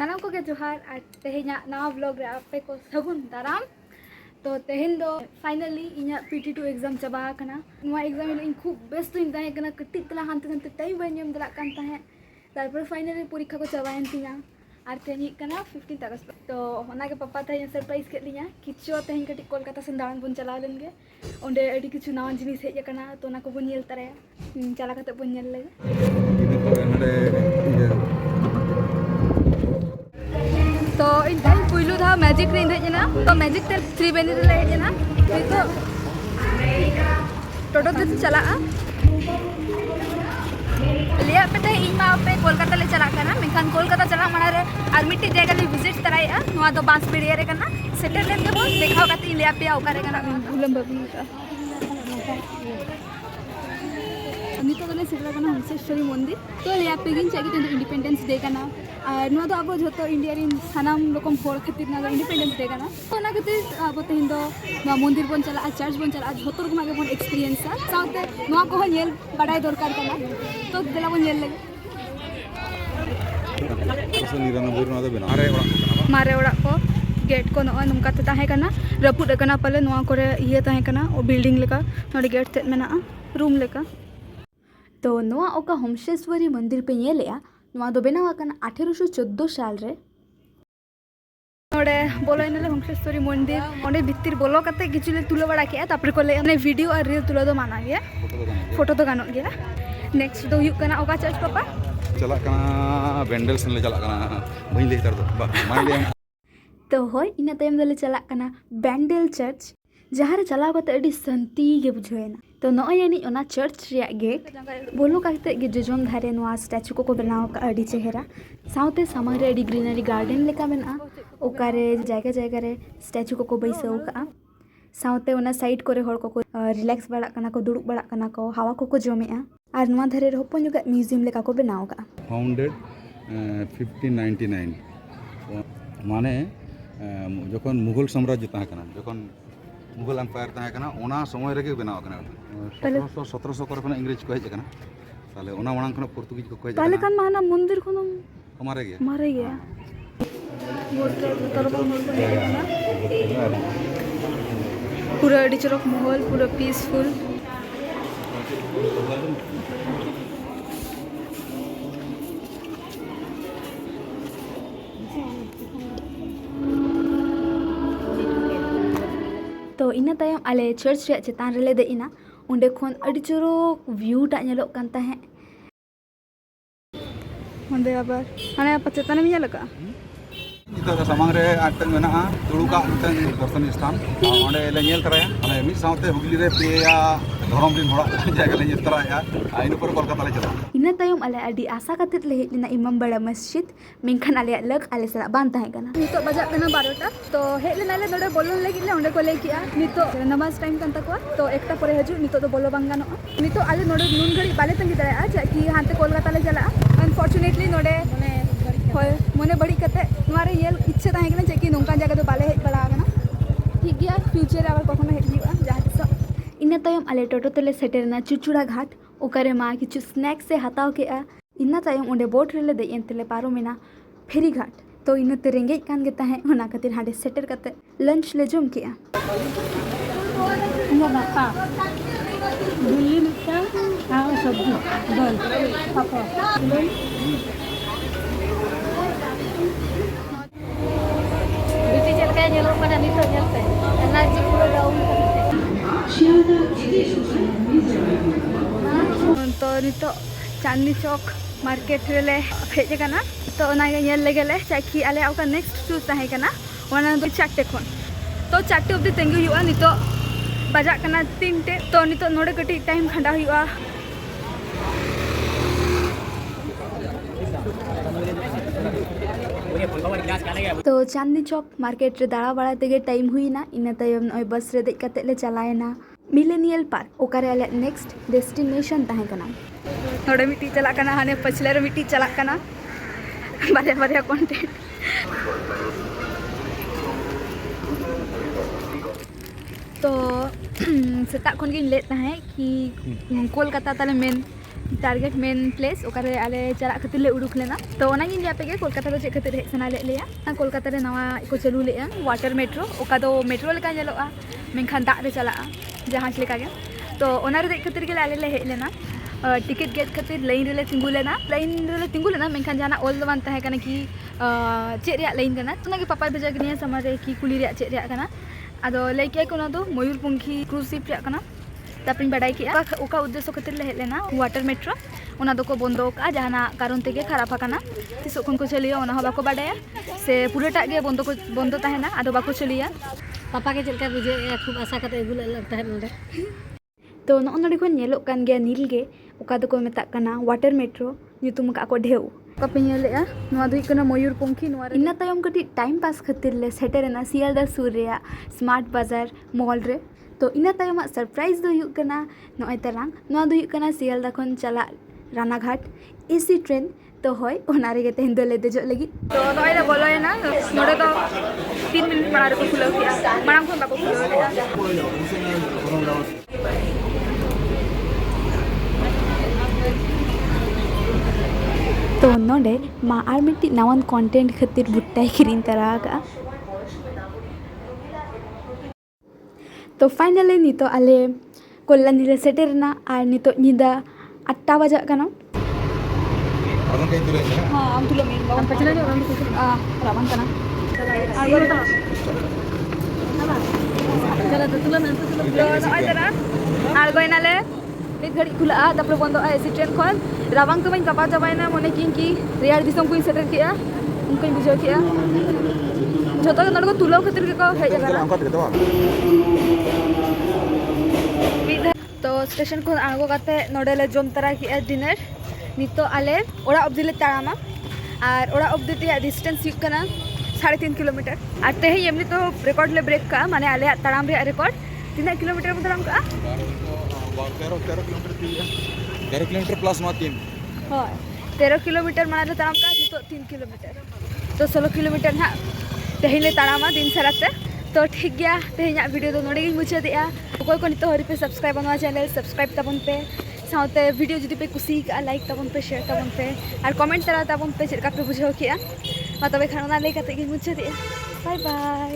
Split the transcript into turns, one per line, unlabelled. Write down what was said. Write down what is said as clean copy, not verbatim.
सानाम को जोहार और तेहेना नवा ब्लॉग रे आपे को सगुन दाराम। तो तेहेन दो फाइनली इना PT2 एग्जाम चाबा कना। नवा एग्जाम इन खूब बेस्ट इन ताहे कना कट्टी तला हांते हांते टाइम बाय नियम दला कान ताहे। तारपर फाइनली परीक्षा को चाबायन तिना और तेनी कना 15 अगस्त। तो ओना के पापा ताहे सरप्राइज के लिया किचो तेहेन कटी कोलकाता से दान बन चला लेन गे। ओंडे अडी किछु नवा जिनिस हेज कना तो ओना को बन नेल तराया चला कते बन नेल लेगे। तो इन पुलू धा मैजिक रे हेजना तो मैजिक ते त्रिवेणी रे हेजना तो टोटो ते चला लिया पे इन मा पे कोलकाता ले चला कना मेखान कोलकाता चला मना रे और मिट्टी जगह ले विजिट कराया नवा दो बांस पेड़िया रे कना सेटल लेन के बोल देखाओ कते लिया पे ओकारे कना भूलम बबी का नितो कने सेटल कना हंसेश्वरी मंदिर तो लिया पे गिन चागी ते इंडिपेंडेंस डे कना और नवा तो अब जो इंडिया रे सानाम लोकम होर खातिर ना इंडिपेंडेंस डे कना तो ना खातिर अब तेहिन दो नवा मंदिर बन चला चर्च बन चला झोतर को मागे बन एक्सपीरियंस साउते नवा को नेल बडाय दरकार कना तो देला बन नेल लगे मारे ओड़ा को गेट को नवा नमका ते ताहे कना रपुड कना पले नवा करे ये ताहे कना ओ बिल्डिंग लेका नोडे गेट ते मेना रूम लेका तो नवा ओका होमशेश्वरी मंदिर पे नेलेया नवा दो बेनावा कना 1814 साल रे नोडे बोलो इनले होमशेश्वरी मंदिर ओंडे भितिर बोलो कते किचुले तुलो बड़ा के तापर को ले ने वीडियो और रील तुलो दो माना गया फोटो तो गानो गया नेक्स्ट दो हुक कना ओका चर्च पापा
चला कना बेंडल सन ले चला कना वही ले कर दो मान ले
तो होय इना टाइम दले चला कना बेंडल चर्च जहाँ रे चलाव कते अडी शांति गे बुझेना तो नय यानी ओना चर्च रिया गेट बोलो काते गे जोजोन धारे नवा स्टैचू को बनाव का अडी चेहरा साउते सामने रे अडी ग्रीनरी गार्डन लेका मेना ओकारे जायगा जायगा रे स्टैचू को बैसाव का साउते ओना साइड करे हर को रिलैक्स बड़ा कना को दुड़ुब बड़ा कना को हवा को जमेआ और नवा धारे रे होपन जुगा म्यूजियम लेका को बनाव का
फाउंडेड 1599 माने जखन मुगल साम्राज्य ताहे कना जखन मुगल एम्पायर ताहे कना ओना समय रे बनाव कना 1700 करे खन इंग्रेज को हेज कना ताले ओना मांग खन पोर्तुगीज को हेज
ताले कन माना मंदिर खन
मारे गया
पूरा अडी चरक महल पूरा पीसफुल तो इना तायम आले चर्च रे चेतान रेले देइना ओंडे खन अडी चरक व्यू टा नेलोक कान ताहे ओंडे आबार हाने चेतान में नेलका
इतो सामांग रे आटन मेना दुड़ुका मिटन दर्शन स्थान ओंडे ले नेल तराया माने मिद साउते हुगली रे पेया धरम दिन होड़ा जायगा ले नेल तराया इन ऊपर कोलकाता ले चला
इना तायम आले अडी आशा खातिर ले हेजना इमाम बड़ा मस्जिद मेनखान आले लग आले सला बान ताहे कना नितो बजा कना 12टा तो हेले नाले नोडे बोलन लगी ले ओंडे को ले किया नितो नमाज टाइम कान तको तो एकटा परे हजू नितो तो बोलो बांग गानो नितो आले नोडे नुन घड़ी बाले तंगी दराया जा कि हाते कोलकाता ले चला अनफॉर्चुनेटली नोडे मने बड़ी कते नोरे येल इच्छा ताहे कना जे कि नोंका जगह तो बाले हेज बड़ा कना ठीक गया फ्यूचर आवर कखनो हेज हुआ जहां इना तायम आले टोटो तेले सेटेरना चुचुड़ा घाट ओकारे मा किछु स्नैक्स से हताव के इना तायम ओंडे बोट रेले दे एंतले पारो मेना फेरी घाट तो इनते रेंगे कान गे ताहे ओना खातिर हाडे सेटर कते लंच ले जम के
बापा दिल्ली मिठा और सब्जी दाल पापा
तो नितो चांदनी चौक मार्केट रेले हेज कना तो ओना गे लेगेले चाकि आले ओका नेक्स्ट टूर ताहे कना ओना दो 4टे खन तो 4टे अब्दी तेंगी हुआ नितो बजा कना 3टे तो नितो नोडे कटी टाइम खंडा हुआ तो चांदनी चौक मार्केट रे दाड़ा बड़ा तेगे टाइम हुईना इना तायम नय बस रे देख कते ले चलायना मिलेनियल पार्क ओकारे आले नेक्स्ट डेस्टिनेशन ताहे कना नोडे मिट्टी चला कना हाने पछले रे मिट्टी चला कना बारे बारे कंटेंट तो सेता खन गिन ले ताहे कि कोलकाता ताले मेन टारगेट मेन प्लेस ओकारे आले चला खातिर ले उडुक लेना तो ओनागी लापे के कोलकाता दो चेक खातिर हेज सना लेया कोलकाता रे नवा को चालू लेया वाटर मेट्रो ओका दो मेट्रो लेका नेलोआ मेनखान दाग रे चला जहाज लेका गे तो ओना रे देख खातिर के आले ले हेज लेना टिकट गेट खातिर लाइन रे तिंगु लेना मेनखान जाना ऑल दो बान तहे कना कि चेक रे लाइन कना ओनागे पापा भेजा गनिया समारे कि कुली रे चेक रे कना आदो लेके को ना दो मयूरपंखी क्रूज शिप रे कना तापरिन बाडाई किया ओका उद्देश्य खातिर ले हेज लेना वाटर मेट्रो ओना दो बंदो का जहाना कारण तेगे खराब आकाना तिस खन को चलिया ओना बाको बाडाया से पूराटा गे बंदो तहेना आदो बाको चलिया
पापा के चलका बुझे खूब आशा करते अगुल लगता है नोडे
तो नोडे को नेलोग कान गया नील गे ओका दो को मेता कना वाटर मेट्रो ᱧᱩᱛᱩᱢ ᱠᱟ ᱠᱚ ढेउ कपे नेलेआ नोआ दो कना मयूरपंखी नोआ इना तायम कटी टाइम पास खातिर ले सेटेरना सियालदा सुर रेया स्मार्ट बाजार मॉल रे तो इना तायम सरप्राइज दो हुई कना नोय तरंग नोआ दो हुई कना सियालदा खन चला रानाघाट एसी ट्रेन तो होय ओना रे तेहन दो ले देजो लगी तो नोय रे बोलोयना नोडे तो 3 मिनट मारा रे को खुलो किया माराम खन बाको खुलो किया तो नोडे मा आर मिट्टी नवन कंटेंट खातिर भुट्टा किरिन तरा का तो फाइनली नितो आले कोल्लानी रे सेटेरना आर नितो निदा 8 बजा कना
Abang kayak tulis ya?
हां आम तुलो मेन बावन पचला जो राम को रावण कना आगो तो
चला तो तुला ना
लो नय तरा आर गोइनाले मित घड़ी खुला तापर बंद एसी ट्रेन खन रावण तो मैं पापा जबाइना मने कि रेयार दिसम को सेटर किया उनको बुझाव किया जतो नड को तुलो खातिर के को हे जगह तो स्टेशन को आगो काते नोडेले जम तरा किया डिनर नितो आले ओड़ा अब्दी ले तारामा और ओड़ा अब्दी ते डिस्टेंस हुई कना 3.5 किलोमीटर और ते एमनी तो रिकॉर्ड ले ब्रेक का माने आले ताराम रे रिकॉर्ड 3 किलोमीटर में ताराम का
13 किलोमीटर प्लस मा 3
हां 13 किलोमीटर माने ताराम का नितो 3 किलोमीटर तो 16 किलोमीटर ना तेहिले तारामा दिन सराते तो ठीक गया तेहेኛ वीडियो तो नोडे गिन मुझे दिया कोई को नितो हरि पे सब्सक्राइब बनवा चैनल सब्सक्राइब तबन पे साउते वीडियो जुदी पे कुसी का लाइक तबन पे शेयर तबन पे और कमेंट तरा तबन पे चेका पे बुझाव किया मा तबे खाना ले कते गिन मुझे दिया बाय बाय।